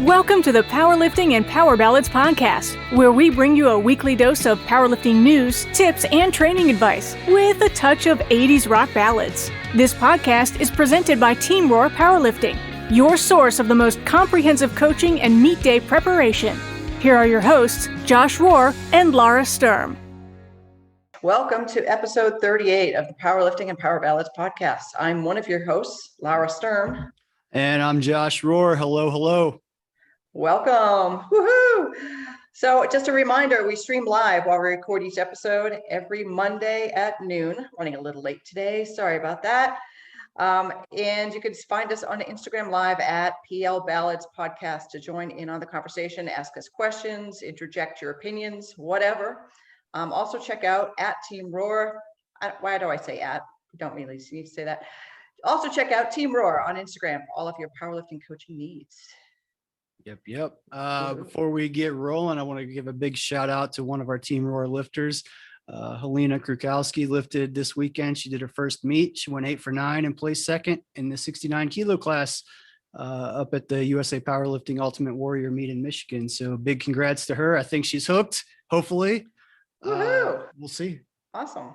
Welcome to the Powerlifting and Power Ballads podcast, where we bring you a weekly dose of powerlifting news, tips, and training advice with a touch of 80s rock ballads. This podcast is presented by Team Roar Powerlifting, your source of the most comprehensive coaching and meet day preparation. Here are your hosts, Josh Rohr and Lara Sturm. Welcome to episode 38 of the Powerlifting and Power Ballads podcast. I'm one of your hosts, Lara Sturm. And I'm Josh Rohr. Hello, hello. Welcome. Woohoo! So just a reminder, we stream live while we record each episode every Monday at noon. Running a little late today. Sorry about that. And you can find us on Instagram Live at PL Ballads Podcast to join in on the conversation, ask us questions, interject your opinions, whatever. Also check out at Team Roar. Why do I say at? You don't really need to say that. Also check out Team Roar on Instagram for all of your powerlifting coaching needs. Yep. Before we get rolling, I want to give a big shout out to one of our Team Roar lifters. Helena Krukowski lifted this weekend. She did her first meet. She went 8 for 9 and placed second in the 69 kilo class up at the USA Powerlifting Ultimate Warrior meet in Michigan. So big congrats to her. I think she's hooked, hopefully. We'll see. Awesome.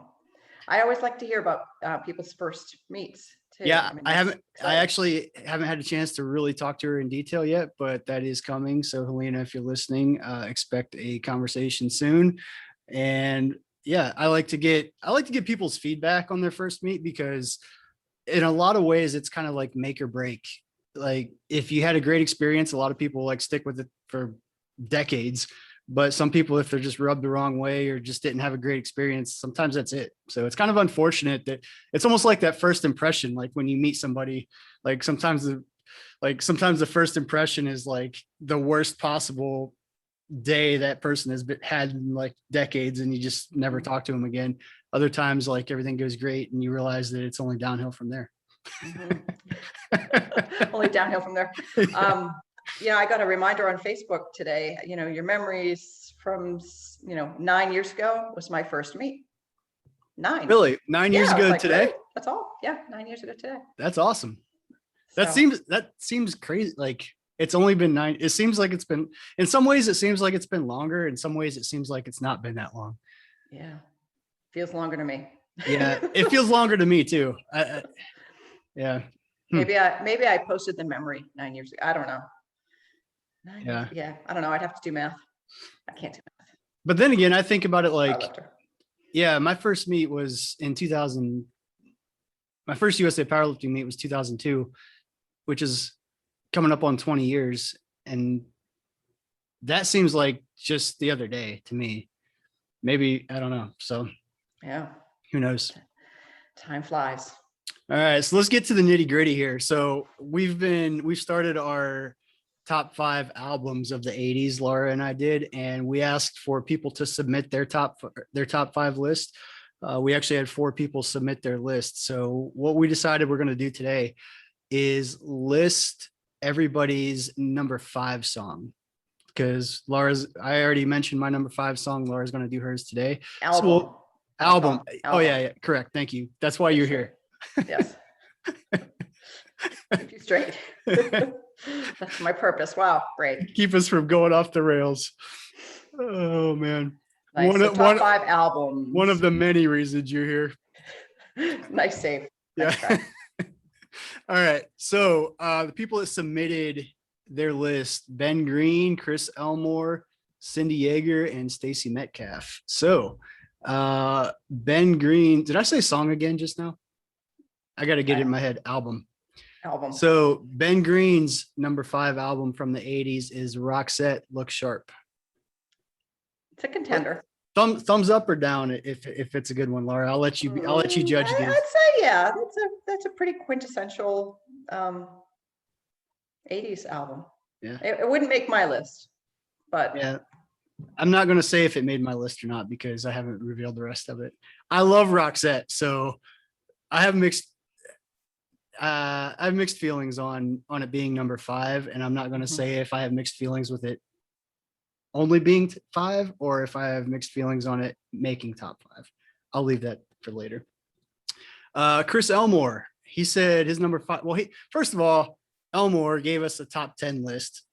I always like to hear about people's first meets too. Yeah, I actually haven't had a chance to really talk to her in detail yet, but that is coming. So Helena, if you're listening, expect a conversation soon. And yeah, I like to get people's feedback on their first meet, because in a lot of ways it's kind of like make or break. Like if you had a great experience, a lot of people like stick with it for decades. But some people, if they're just rubbed the wrong way or just didn't have a great experience, sometimes that's it. So it's kind of unfortunate that it's almost like that first impression. Like when you meet somebody, like sometimes the first impression is like the worst possible day that person has had in like decades, and you just never talk to them again. Other times, like everything goes great and you realize that it's only downhill from there. Mm-hmm. Only downhill from there. I got a reminder on Facebook today, your memories from, 9 years ago was my first meet. 9. Really? 9 years ago today? Really? That's all. Yeah. 9 years ago today. That's awesome. That seems crazy. Like it's only been 9. It seems like it's been, in some ways it seems like it's been longer. In some ways it seems like it's not been that long. Yeah. Feels longer to me. Yeah. It feels longer to me too. Yeah. Maybe I posted the memory 9 years ago. I don't know. Yeah. I don't know. I'd have to do math. I can't do math. But then again, I think about it like, yeah, my first meet was in 2000. My first USA powerlifting meet was 2002, which is coming up on 20 years. And that seems like just the other day to me. Maybe, I don't know. So yeah, who knows? Time flies. All right. So let's get to the nitty gritty here. So we've started our top 5 albums of the 80s, Lara and I did, and we asked for people to submit their top 5 list. We actually had 4 people submit their list. So what we decided we're going to do today is list everybody's number 5 song, because I already mentioned my number 5 song. Laura's going to do hers today. Album. Oh yeah, correct. Thank you. That's why you're here. Yes. Keep you straight. That's my purpose. Wow, great. Keep us from going off the rails. Oh man. Nice. Top 5 albums. One of the many reasons you're here. Nice save. Yeah. All right. So the people that submitted their list: Ben Green, Chris Elmore, Cindy Yeager, and Stacy Metcalfe. So Ben Green, did I say song again just now? I got to get it in my head. Album. So Ben Green's number 5 album from the 80s is Roxette, Look Sharp. It's a contender. Thumbs up or down if it's a good one, Lara. I'll let you judge this. I'd say yeah. That's a pretty quintessential 80s album. Yeah. It wouldn't make my list, but yeah. I'm not going to say if it made my list or not, because I haven't revealed the rest of it. I love Roxette, so I have mixed feelings on it being number 5, and I'm not going to say if I have mixed feelings with it only being 5 or if I have mixed feelings on it making top 5. I'll leave that for later. Chris Elmore, he said his number 5. Well, first of all, Elmore gave us a top 10 list.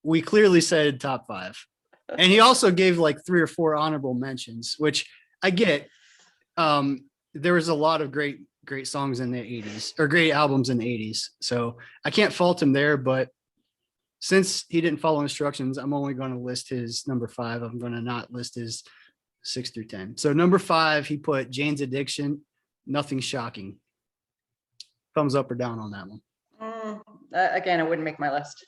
we clearly said top 5. And he also gave like 3 or 4 honorable mentions, which I get. There was a lot of great songs in the 80s, or great albums in the 80s. So I can't fault him there, but since he didn't follow instructions, I'm only going to list his number 5. I'm going to not list his 6 through 10. So number 5, he put Jane's Addiction, Nothing Shocking. Thumbs up or down on that one? Again, it wouldn't make my list.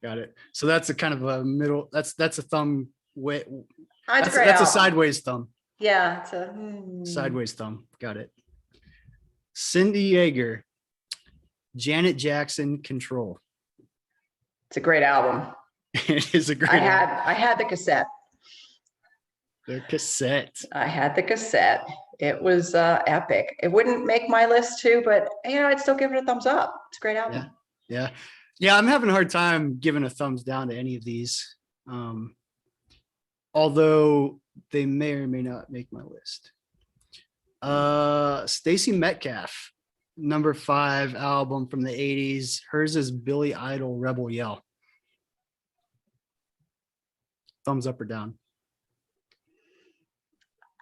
Got it. So that's a kind of a middle. That's a thumb. That's a sideways thumb. Yeah, it's a sideways thumb. Got it. Cindy Yeager, Janet Jackson, Control. It's a great album. It is a great. I had the cassette. The cassette. I had the cassette. It was epic. It wouldn't make my list too, but I'd still give it a thumbs up. It's a great album. Yeah. I'm having a hard time giving a thumbs down to any of these, although they may or may not make my list. Stacy Metcalfe, number 5 album from the 80s. Hers is Billy Idol, Rebel Yell. Thumbs up or down?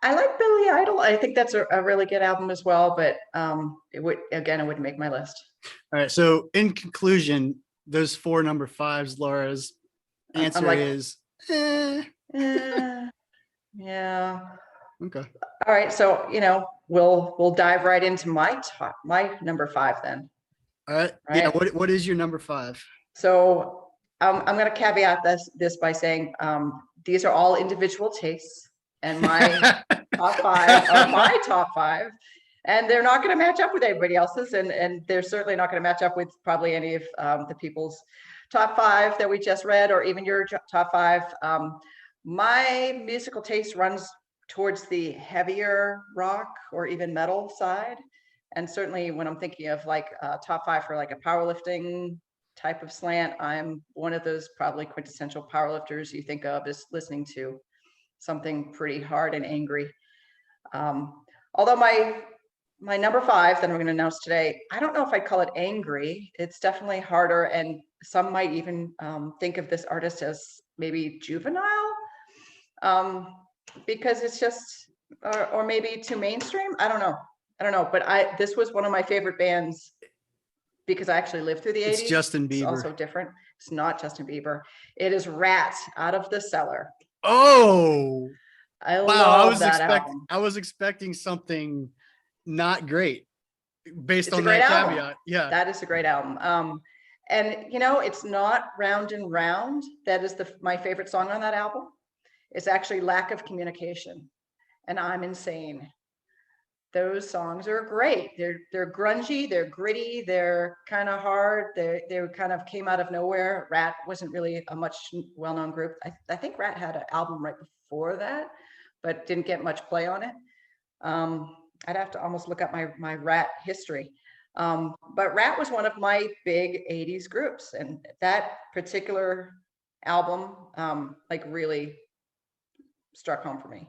I like Billy Idol. I think that's a really good album as well, but it wouldn't make my list. All right. So in conclusion, those 4 number 5s, Laura's answer is yeah. Okay. All right. So, we'll dive right into my number 5 then. All right. Yeah. What is your number 5? So I'm going to caveat this by saying these are all individual tastes, and my top 5 are my top 5, and they're not going to match up with everybody else's, and they're certainly not going to match up with probably any of the people's top 5 that we just read, or even your top 5. My musical taste runs towards the heavier rock or even metal side. And certainly when I'm thinking of like top 5 for like a powerlifting type of slant, I'm one of those probably quintessential powerlifters you think of as listening to something pretty hard and angry. Although my number 5 that I'm going to announce today, I don't know if I'd call it angry. It's definitely harder. And some might even think of this artist as maybe juvenile. Because it's just, or maybe too mainstream. I don't know. But this was one of my favorite bands because I actually lived through the 80s. It's Justin Bieber. It's also different. It's not Justin Bieber. It is Rat, Out of the Cellar. Oh, love that album. I was expecting something not great based on that caveat. Yeah. That is a great album. And it's not Round and Round. That is my favorite song on that album. It's actually Lack of Communication, and I'm Insane. Those songs are great. They're grungy, they're gritty, they're kind of hard. They kind of came out of nowhere. Rat wasn't really a much well-known group. I think Rat had an album right before that, but didn't get much play on it. I'd have to almost look up my Rat history. But Rat was one of my big 80s groups, and that particular album really struck home for me.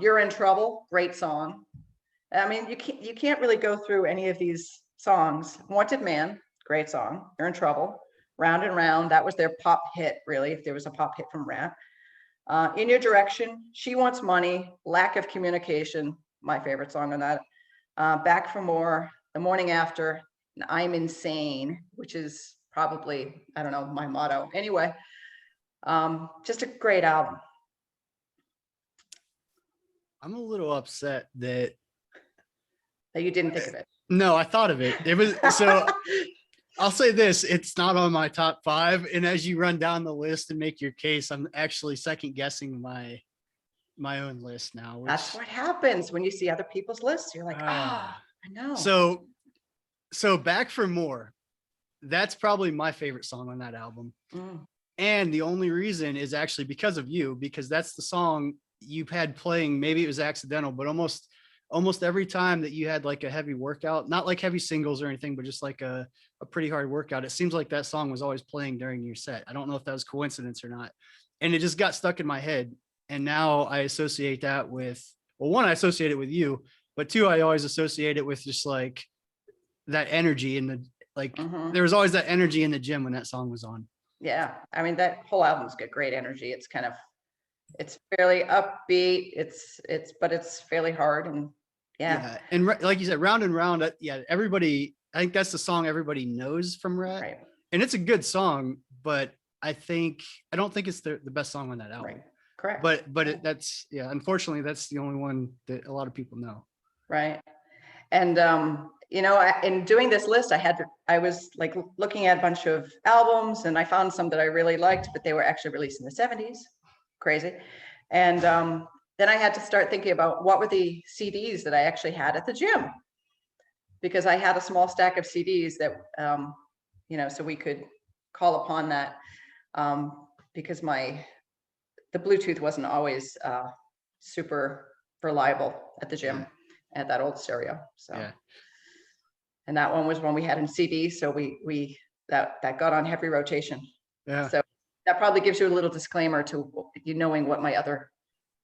You're in Trouble, great song. I mean, you can't really go through any of these songs. Wanted Man, great song. You're in Trouble. Round and Round, that was their pop hit, really, if there was a pop hit from Rat. In Your Direction, She Wants Money, Lack of Communication, my favorite song on that. Back for More, The Morning After, and I'm Insane, which is probably, I don't know, my motto. Anyway, just a great album. I'm a little upset that you didn't think of it. No, I thought of it. It was so I'll say this, it's not on my top 5. And as you run down the list and make your case, I'm actually second guessing my own list now. That's what happens when you see other people's lists. You're like, I know. So Back for More, that's probably my favorite song on that album. And the only reason is actually because of you, because that's the song you've had playing. Maybe it was accidental, but almost every time that you had like a heavy workout, not like heavy singles or anything, but just like a pretty hard workout, it seems like that song was always playing during your set. I don't know if that was coincidence or not. And it just got stuck in my head. And now I associate that with, well, one, I associate it with you, but 2, I always associate it with just like that energy in the, like, there was always that energy in the gym when that song was on. Yeah. I mean, that whole album's got great energy. It's fairly upbeat. But it's fairly hard. And yeah. And like you said, Round and Round. Everybody, I think that's the song everybody knows from Rat. Right. And it's a good song, but I don't think it's the best song on that album. Right. Correct. But unfortunately, that's the only one that a lot of people know. Right. And, in doing this list, I was like looking at a bunch of albums, and I found some that I really liked, but they were actually released in the 70s. Crazy. And then I had to start thinking about what were the CDs that I actually had at the gym, because I had a small stack of CDs that, so we could call upon that, because the Bluetooth wasn't always super reliable at the gym at that old stereo. So, and that one was one we had in CD. So that got on heavy rotation. Yeah. So that probably gives you a little disclaimer to you knowing what my other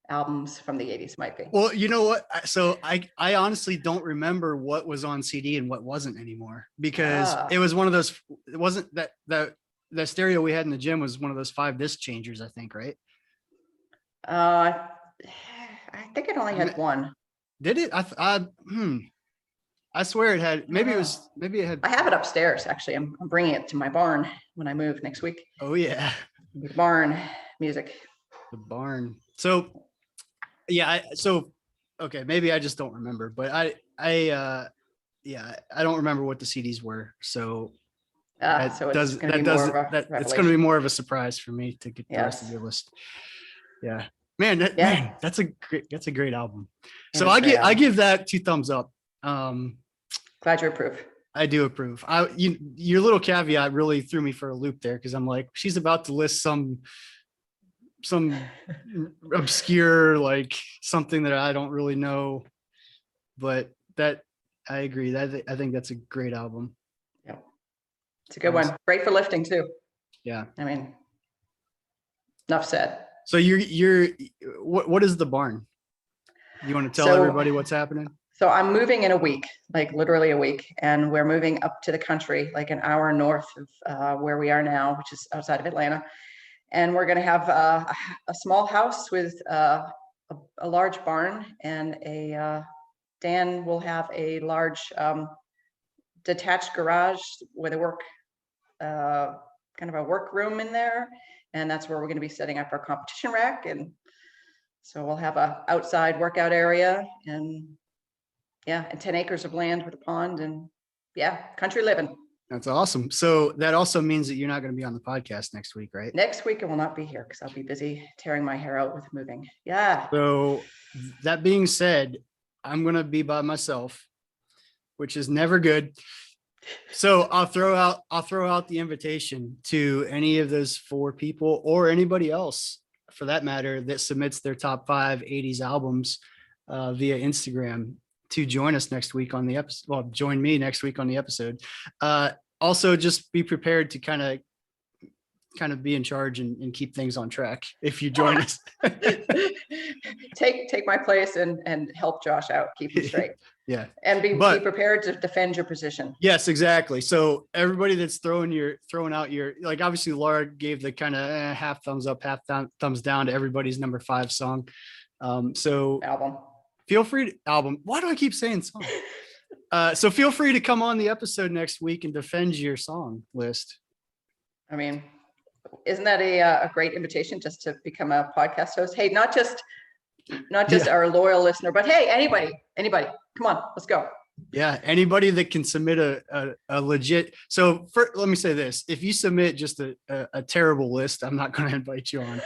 albums from the 80s might be. Well, you know what? So I honestly don't remember what was on CD and what wasn't anymore, because it was one of those, it wasn't that the stereo we had in the gym was one of those 5 disc changers, I think, right? I think it only had one. Did it? I swear it had. Maybe it had. I have it upstairs. Actually, I'm bringing it to my barn when I move next week. Oh yeah, the barn music. The barn. So okay, maybe I just don't remember, but I don't remember what the CDs were. So it's going to be more of a surprise for me to get the rest of your list. Yeah. Man, that's a great album. So I give that 2 thumbs up. Glad you approve. I do approve. Your little caveat really threw me for a loop there, because I'm like, she's about to list some obscure, like something that I don't really know, but that I agree. I think that's a great album. Yeah, it's a good one. Great for lifting too. Yeah. I mean, enough said. So what is the barn? You want to tell everybody what's happening? So I'm moving in a week, like literally a week, and we're moving up to the country, like an hour north of where we are now, which is outside of Atlanta. And we're going to have a small house with a large barn, and Dan will have a large detached garage with a kind of a work room in there. And that's where we're going to be setting up our competition rack. And so we'll have a outside workout area, and 10 acres of land with a pond, and country living. That's awesome. So that also means that you're not going to be on the podcast next week, right? Next week I will not be here because I'll be busy tearing my hair out with moving. Yeah. So that being said, I'm going to be by myself, which is never good. So I'll throw out the invitation to any of those 4 people, or anybody else for that matter, that submits their top 5 80s albums via Instagram, to join us next week on the episode. Well, join me next week on the episode. Also, just be prepared to kind of be in charge and keep things on track if you join us. Take my place and help Josh out, keep him straight. Yeah. And be prepared to defend your position. Yes, exactly. So everybody that's throwing out your, like, obviously Lara gave the kind of half thumbs up, half thumbs down to everybody's number 5 song. So album. Feel free to album. Why do I keep saying song? So feel free to come on the episode next week and defend your song list. I mean, isn't that a great invitation just to become a podcast host? Hey, not just our loyal listener, but hey, anybody, come on, let's go. Yeah. Anybody that can submit a legit. So let me say this. If you submit just a terrible list, I'm not going to invite you on.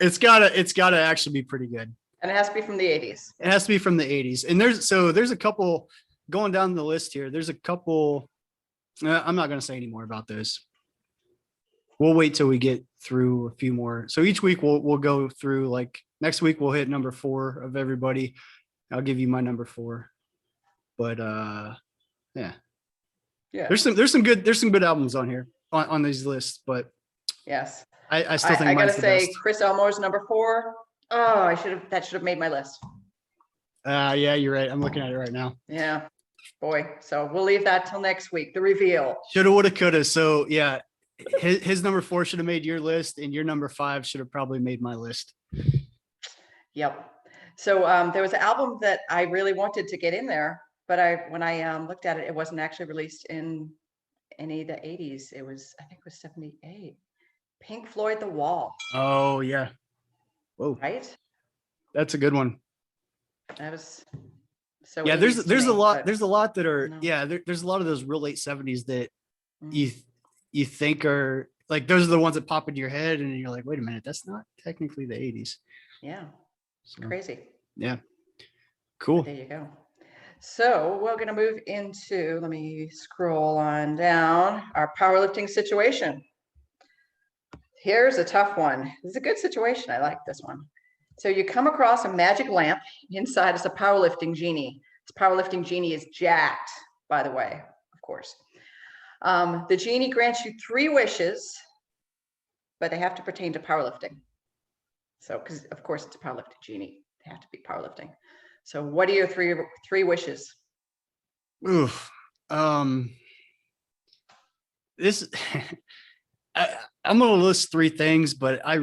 It's gotta actually be pretty good. And it has to be from the 80s. It has to be from the 80s. And there's a couple going down the list here. There's a couple. I'm not going to say any more about those. We'll wait till we get through a few more. So each week we'll go through, like next week we'll hit number 4 of everybody. I'll give you my number 4. But yeah. There's some good albums on here on these lists. But yes, I still think I gotta say Chris Elmore's number 4. Oh, that should have made my list. Yeah, you're right. I'm looking at it right now. Yeah, boy. So we'll leave that till next week. The reveal. Shoulda, woulda, coulda. So yeah, his number 4 should have made your list, and your number 5 should have probably made my list. Yep. So there was an album that I really wanted to get in there, but when I looked at it, it wasn't actually released in any of the 80s. I think it was 78. Pink Floyd, The Wall. Oh yeah. Whoa. Right? That's a good one. That was so yeah, 80s there's to a me, lot, but there's a lot that are, no. there's a lot of those real late 70s that Mm. you think are like, those are the ones that pop into your head and you're like, wait a minute, that's not technically the 80s. Yeah. So, Crazy. yeah. Cool. There you go. So we're going to move into, let me scroll on down, our powerlifting situation. Here's a tough one. This is a good situation. I like this one. So you come across a magic lamp. Inside is a powerlifting genie. This powerlifting genie is jacked, by the way, of course. The genie grants you 3 wishes, but they have to pertain to powerlifting. So, because of course it's a powerlifting genie, they have to be powerlifting. So what are your three wishes? Oof. This, I'm going to list 3 things, but I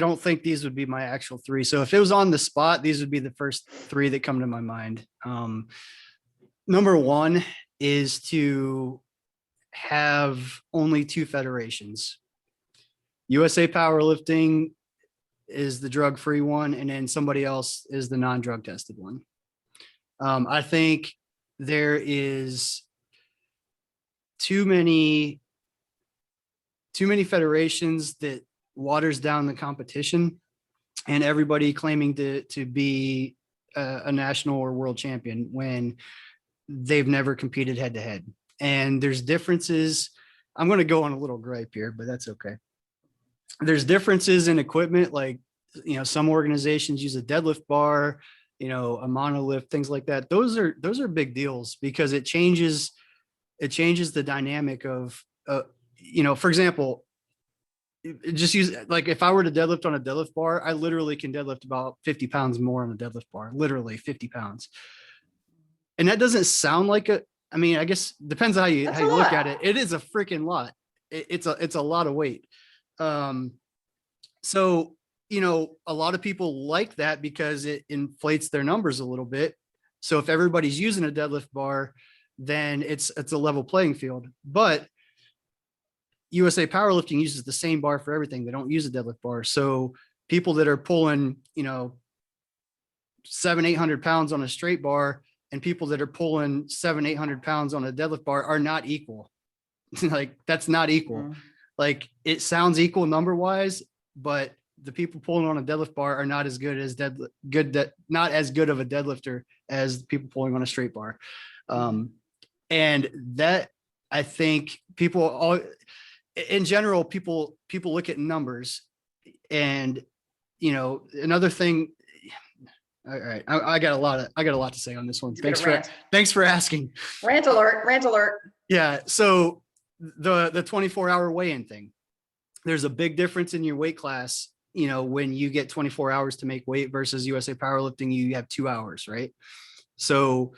don't think these would be my actual 3. So if it was on the spot, these would be the first 3 that come to my mind. Number 1 is to have only 2 federations. USA Powerlifting is the drug-free one, and then somebody else is the non-drug tested one. I think there is too many federations that waters down the competition, and everybody claiming to be a national or world champion when they've never competed head to head. And there's differences. I'm going to go on a little gripe here, but that's okay. There's differences in equipment. Like, some organizations use a deadlift bar, a monolift, things like that. Those are big deals because it changes the dynamic of, for example, just use, like, if I were to deadlift on a deadlift bar, I literally can deadlift about 50 pounds more on a deadlift bar, literally 50 pounds. And that doesn't sound like I guess depends on how you look at it. It is a freaking lot. It's a lot of weight. So, a lot of people like that because it inflates their numbers a little bit. So if everybody's using a deadlift bar, then it's a level playing field. But USA Powerlifting uses the same bar for everything. They don't use a deadlift bar. So people that are pulling, 700-800 pounds on a straight bar and people that are pulling 700-800 pounds on a deadlift bar are not equal. Like, that's not equal. Mm. Like, it sounds equal number wise, but the people pulling on a deadlift bar are not as good as not as good of a deadlifter as the people pulling on a straight bar. And that, I think people in general, people look at numbers, and, another thing. All right. I got a lot to say on this one. Thanks for asking. Rant alert. Yeah. So the 24-hour weigh-in thing, there's a big difference in your weight class, when you get 24 hours to make weight versus USA Powerlifting, you have 2 hours, right? So,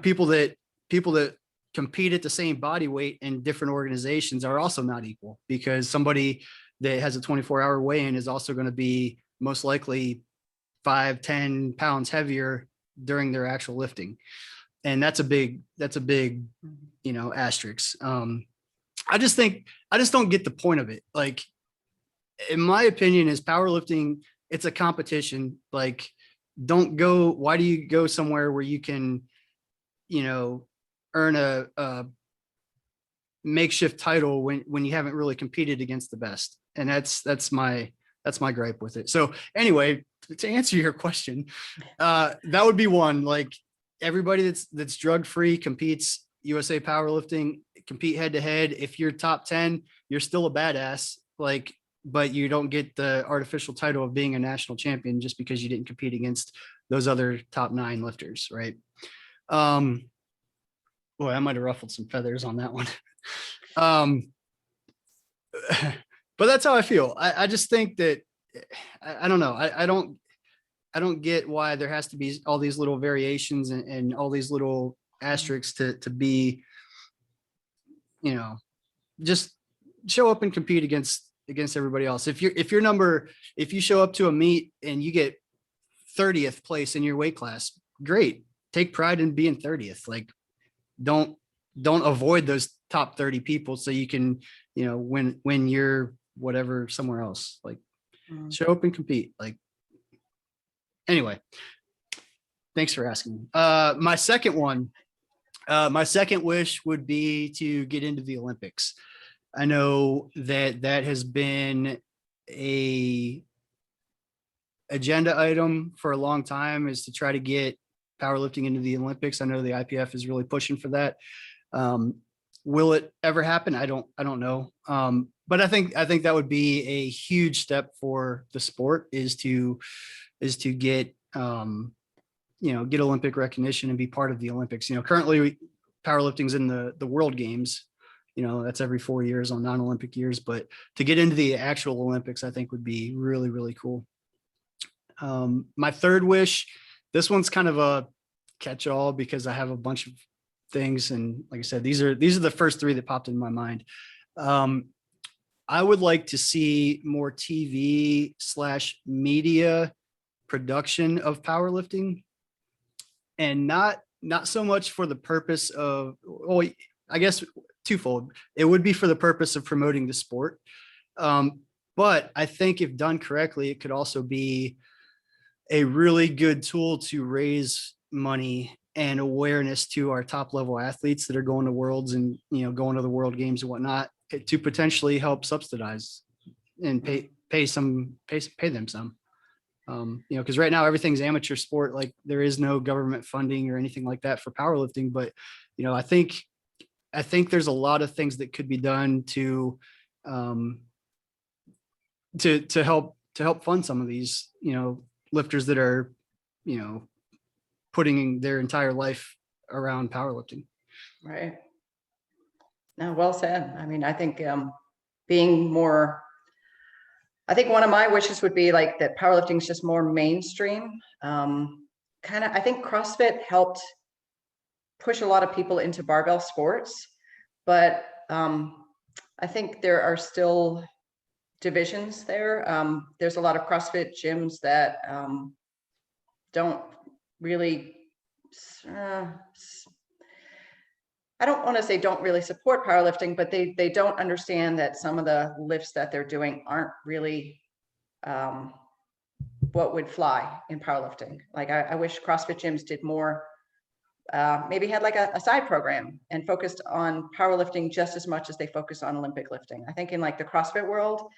people that compete at the same body weight in different organizations are also not equal, because somebody that has a 24-hour weigh-in is also going to be most likely 5-10 pounds heavier during their actual lifting. And that's a big, asterisk. I just don't get the point of it. Like, in my opinion, is powerlifting, it's a competition. Like, why do you go somewhere where you can, earn a makeshift title when you haven't really competed against the best? And that's my gripe with it. So anyway, to answer your question, that would be one. Like, everybody that's drug free competes USA Powerlifting, compete head to head. If you're top 10, you're still a badass. Like, but you don't get the artificial title of being a national champion just because you didn't compete against those other top 9 lifters, right? Boy, I might have ruffled some feathers on that one. But that's how I feel. I just think that, I don't know. I don't get why there has to be all these little variations and all these little asterisks to be just show up and compete against everybody else. If you show up to a meet and you get 30th place in your weight class, great. Take pride in being 30th. Like, don't avoid those top 30 people so you can, when you're whatever somewhere else. Like, show up and compete. Like, anyway, thanks for asking. My second wish would be to get into the Olympics. I know that has been a agenda item for a long time, is to try to get powerlifting into the Olympics. I know the IPF is really pushing for that. Will it ever happen? I don't know. But I think that would be a huge step for the sport, is to get, get Olympic recognition and be part of the Olympics. Currently powerlifting's in the World Games, that's every 4 years on non-Olympic years, but to get into the actual Olympics, I think would be really, really cool. My third wish, this one's kind of a catch-all because I have a bunch of things. And like I said, these are the first three that popped in my mind. I would like to see more TV/media production of powerlifting, and not so much for the purpose of, well, I guess twofold. It would be for the purpose of promoting the sport. But I think if done correctly, it could also be a really good tool to raise money and awareness to our top level athletes that are going to worlds and, going to the World Games and whatnot, to potentially help subsidize and pay them some. Because right now everything's amateur sport. Like, there is no government funding or anything like that for powerlifting. But, I think there's a lot of things that could be done to help fund some of these, lifters that are, putting their entire life around powerlifting. Right. No, well said. I mean, I think being more, I think one of my wishes would be like that powerlifting is just more mainstream. I think CrossFit helped push a lot of people into barbell sports, but I think there are still divisions there. There's a lot of CrossFit gyms that don't really, I don't want to say don't really support powerlifting, but they don't understand that some of the lifts that they're doing aren't really what would fly in powerlifting. Like, I wish CrossFit gyms did more, maybe had like a side program and focused on powerlifting just as much as they focus on Olympic lifting. I think in like the CrossFit world,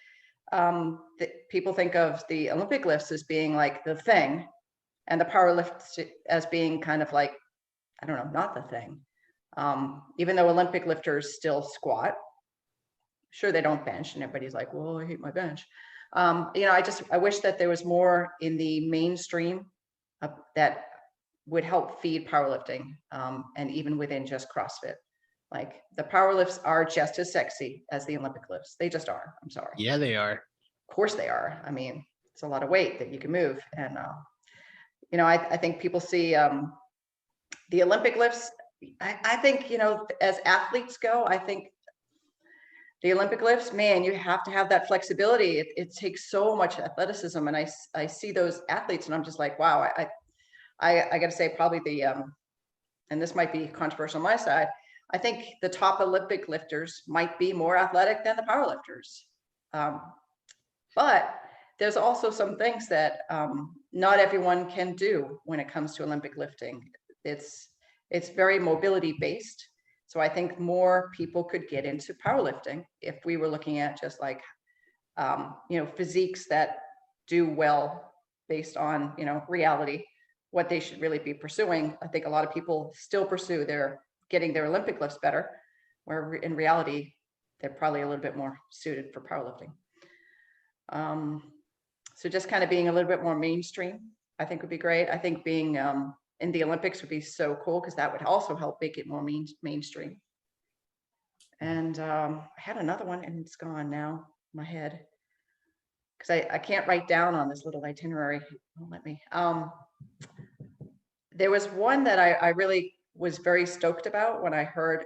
people think of the Olympic lifts as being like the thing, and the power lifts as being kind of like, I don't know, not the thing. Even though Olympic lifters still squat, sure, they don't bench, and everybody's like, well, I hate my bench. I wish that there was more in the mainstream that would help feed powerlifting, and even within just CrossFit. Like, the power lifts are just as sexy as the Olympic lifts. They just are. I'm sorry. Yeah, they are. Of course they are. I mean, it's a lot of weight that you can move. And, I think people see the Olympic lifts. I think, as athletes go, I think the Olympic lifts, man, you have to have that flexibility. It takes so much athleticism. And I see those athletes and I'm just like, wow, I got to say probably and this might be controversial on my side, I think the top Olympic lifters might be more athletic than the power lifters. But there's also some things that not everyone can do when it comes to Olympic lifting. It's very mobility based. So I think more people could get into powerlifting if we were looking at just like, physiques that do well based on, reality, what they should really be pursuing. I think a lot of people still pursue getting their Olympic lifts better, where in reality, they're probably a little bit more suited for powerlifting. So just kind of being a little bit more mainstream, I think would be great. I think being in the Olympics would be so cool, because that would also help make it more mainstream. And I had another one and it's gone now, my head, because I can't write down on this little itinerary. Won't let me. There was one that I really was very stoked about when I heard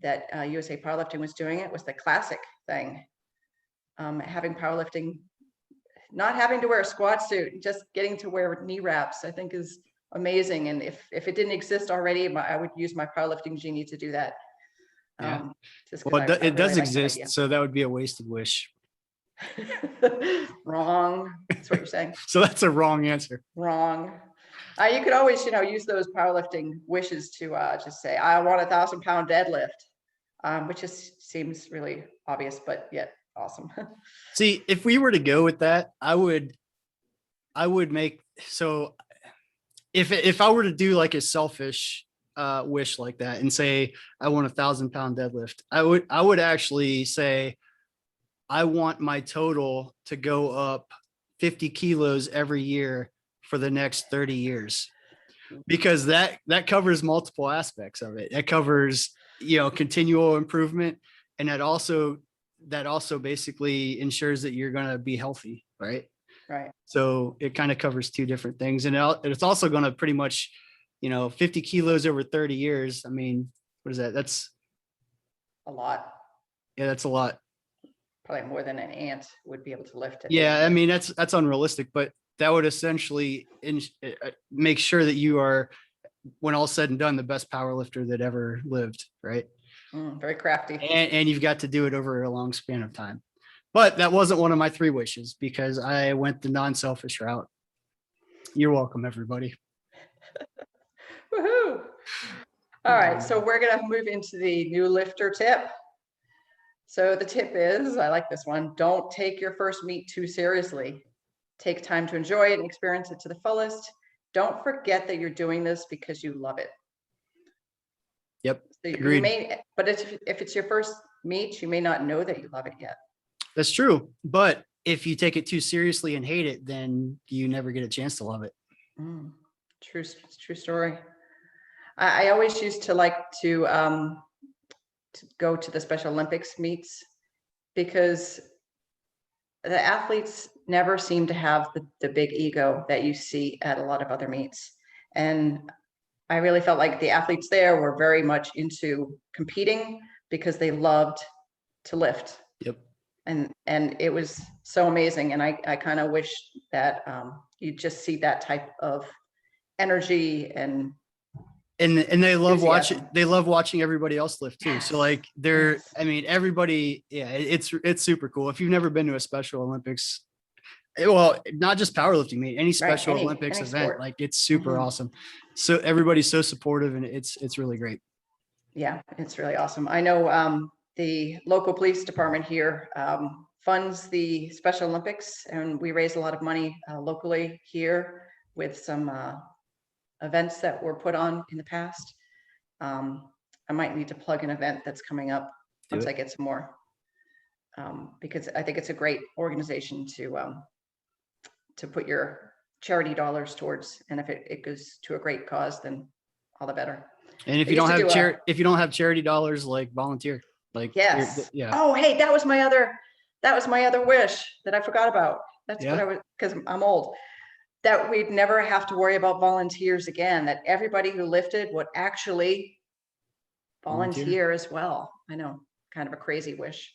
that USA Powerlifting was doing it was the classic thing. Having powerlifting, not having to wear a squat suit, just getting to wear knee wraps, I think is amazing. And if it didn't exist already, I would use my powerlifting Genie to do that. Yeah. Just Well, I it does really like that exist, idea. so that would be a wasted wish. Wrong. That's what you're saying. So that's a wrong answer. Wrong. You could always, use those powerlifting wishes to just say, I want a 1,000-pound deadlift, which just seems really obvious, but yet awesome. See, if we were to go with that, I would make, so if I were to do like a selfish wish like that and say, I want a 1,000-pound deadlift, I would actually say, I want my total to go up 50 kilos every year for the next 30 years, because that covers multiple aspects of it. That covers, continual improvement. And that also basically ensures that you're going to be healthy. Right. Right. So it kind of covers two different things. And it's also going to pretty much, 50 kilos over 30 years. I mean, what is that? That's a lot. Yeah, that's a lot. Probably more than an ant would be able to lift it. Yeah. I mean, that's unrealistic, but that would essentially make sure that you are, when all said and done, the best power lifter that ever lived. Right. Very crafty. And you've got to do it over a long span of time. But that wasn't one of my 3 wishes, because I went the non-selfish route. You're welcome, everybody. Woohoo. All right. So we're going to move into the new lifter tip. So the tip is, I like this one, don't take your first meet too seriously. Take time to enjoy it and experience it to the fullest. Don't forget that you're doing this because you love it. Yep. So agreed. But if it's your first meet, you may not know that you love it yet. That's true. But if you take it too seriously and hate it, then you never get a chance to love it. True story. I always used to like to go to the Special Olympics meets, because the athletes never seem to have the big ego that you see at a lot of other meets. And I really felt like the athletes there were very much into competing because they loved to lift. Yep. And it was so amazing. And I kind of wish that you just see that type of energy and they love watching everybody else lift too. So like I mean, everybody, yeah, it's super cool. If you've never been to a Special Olympics, well, not just powerlifting meet, any Special Olympics event, sport. Like it's super awesome. So everybody's so supportive, and it's really great. Yeah, it's really awesome. I know the local police department here funds the Special Olympics, and we raise a lot of money locally here with some events that were put on in the past. I might need to plug an event that's coming up once I get some more, because I think it's a great organization to put your charity dollars towards. And if it goes to a great cause, then all the better. And if you don't have charity dollars, like volunteer, like, yes. Yeah. Oh, hey, that was my other wish that I forgot about. That's what I was, because I'm old. That we'd never have to worry about volunteers again, that everybody who lifted would actually volunteer as well. I know, kind of a crazy wish.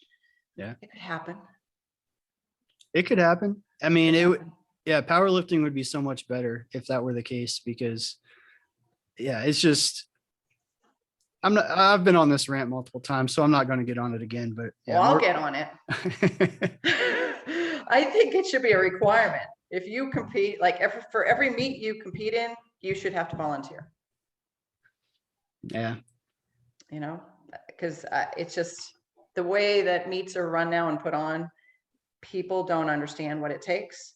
Yeah. It could happen. It could happen. I mean, powerlifting would be so much better if that were the case, because it's just, I've been on this rant multiple times, so I'm not going to get on it again, but I'll get on it. I think it should be a requirement. If you compete, like for every meet you compete in, you should have to volunteer. Yeah. Because it's just the way that meets are run now and put on, people don't understand what it takes.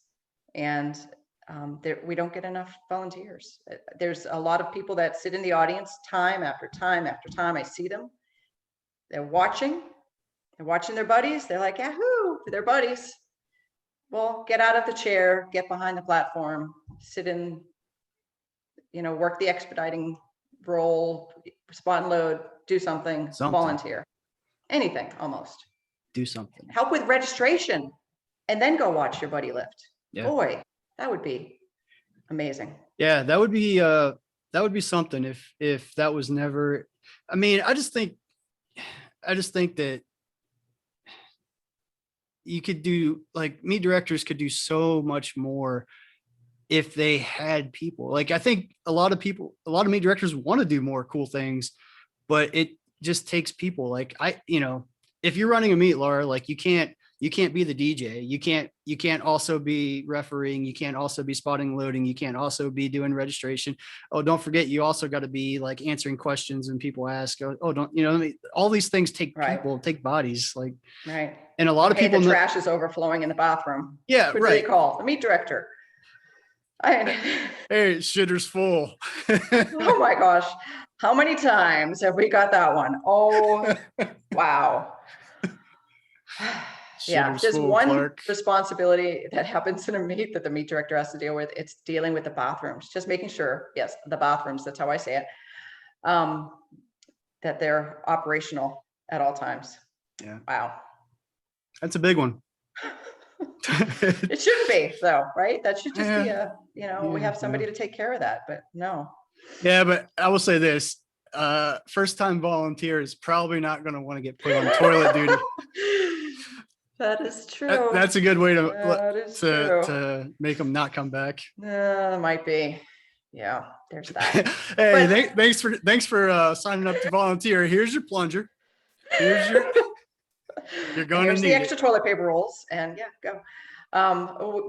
And we don't get enough volunteers. There's a lot of people that sit in the audience time after time after time. I see them. They're watching their buddies. They're like, yahoo, for their buddies. Well, get out of the chair, get behind the platform, sit in, work the expediting role, spot and load, do something, volunteer, anything almost. Do something. Help with registration, and then go watch your buddy lift. Yeah. Boy, that would be amazing. Yeah, that would be something if that was never, I mean, I just think I just think that you could do, like, meet directors could do so much more if they had people. Like, I think a lot of meet directors want to do more cool things, but it just takes people. Like, if you're running a meet, Lara, like, you can't be the DJ. You can't also be refereeing. You can't also be spotting loading. You can't also be doing registration. Oh, don't forget, you also got to be like answering questions when people ask, all these things take people, take bodies, like, right. And a lot of people the trash is overflowing in the bathroom. Yeah. What right. do they call the meet director? Hey, shitter's full. Oh my gosh. How many times have we got that one? Oh, wow. Yeah, there's one responsibility that happens in a meet that the meet director has to deal with. It's dealing with the bathrooms, just making sure, yes, the bathrooms, that's how I say it, that they're operational at all times. Yeah. Wow. That's a big one. It shouldn't be, though, right? That should just be we have somebody to take care of that, but no. Yeah, but I will say this, first-time volunteer is probably not going to want to get put on toilet duty. That is true. That's a good way to make them not come back. Might be. Yeah, there's that. Hey, thanks for signing up to volunteer. Here's your plunger. You're going to need the extra toilet paper rolls, and go.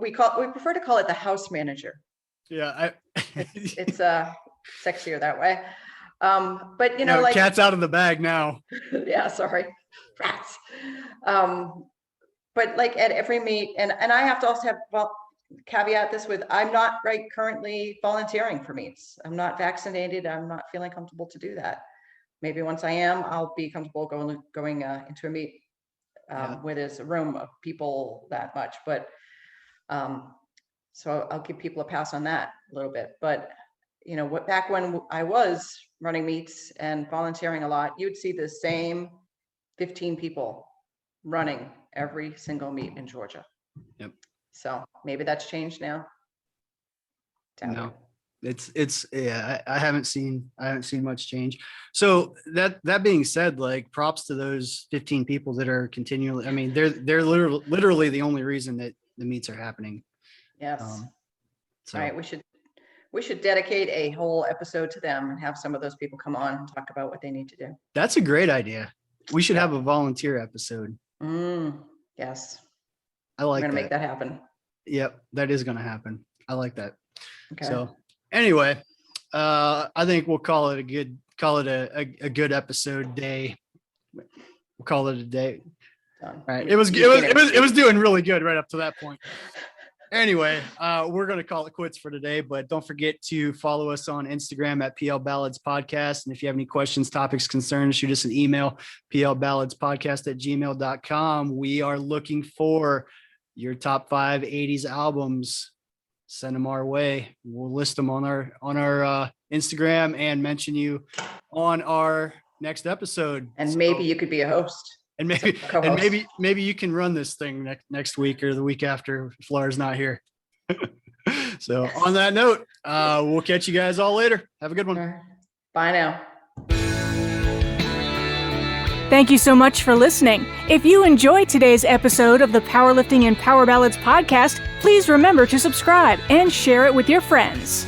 We prefer to call it the house manager. Yeah, it's sexier that way. But like, cat's out of the bag now. Yeah, sorry, rats. But like at every meet, and I have to also caveat this with, I'm not currently volunteering for meets. I'm not vaccinated. I'm not feeling comfortable to do that. Maybe once I am, I'll be comfortable going into a meet where there's a room of people that much. But so I'll give people a pass on that a little bit. But back when I was running meets and volunteering a lot, you'd see the same 15 people running every single meet in Georgia. Yep. So maybe that's changed now. No, I haven't seen much change. So that being said, like, props to those 15 people that are continually, I mean, they're literally the only reason that the meets are happening. Yes. All right. We should dedicate a whole episode to them and have some of those people come on and talk about what they need to do. That's a great idea. We should have a volunteer episode. Yes. I like that. We're going to make that happen. Yep. That is going to happen. I like that. Okay. So anyway, I think we'll call it a good episode day. We'll call it a day. Done. All right. It was doing really good right up to that point. Anyway, we're going to call it quits for today, but don't forget to follow us on Instagram at PL Ballads Podcast. And if you have any questions, topics, concerns, shoot us an email, plballadspodcast@gmail.com. We are looking for your top 5 80s albums. Send them our way. We'll list them on our Instagram and mention you on our next episode. And maybe you could be a host. And maybe you can run this thing next week or the week after if Lara's not here. So on that note, we'll catch you guys all later. Have a good one. Bye now. Thank you so much for listening. If you enjoyed today's episode of the Powerlifting and Power Ballads podcast, please remember to subscribe and share it with your friends.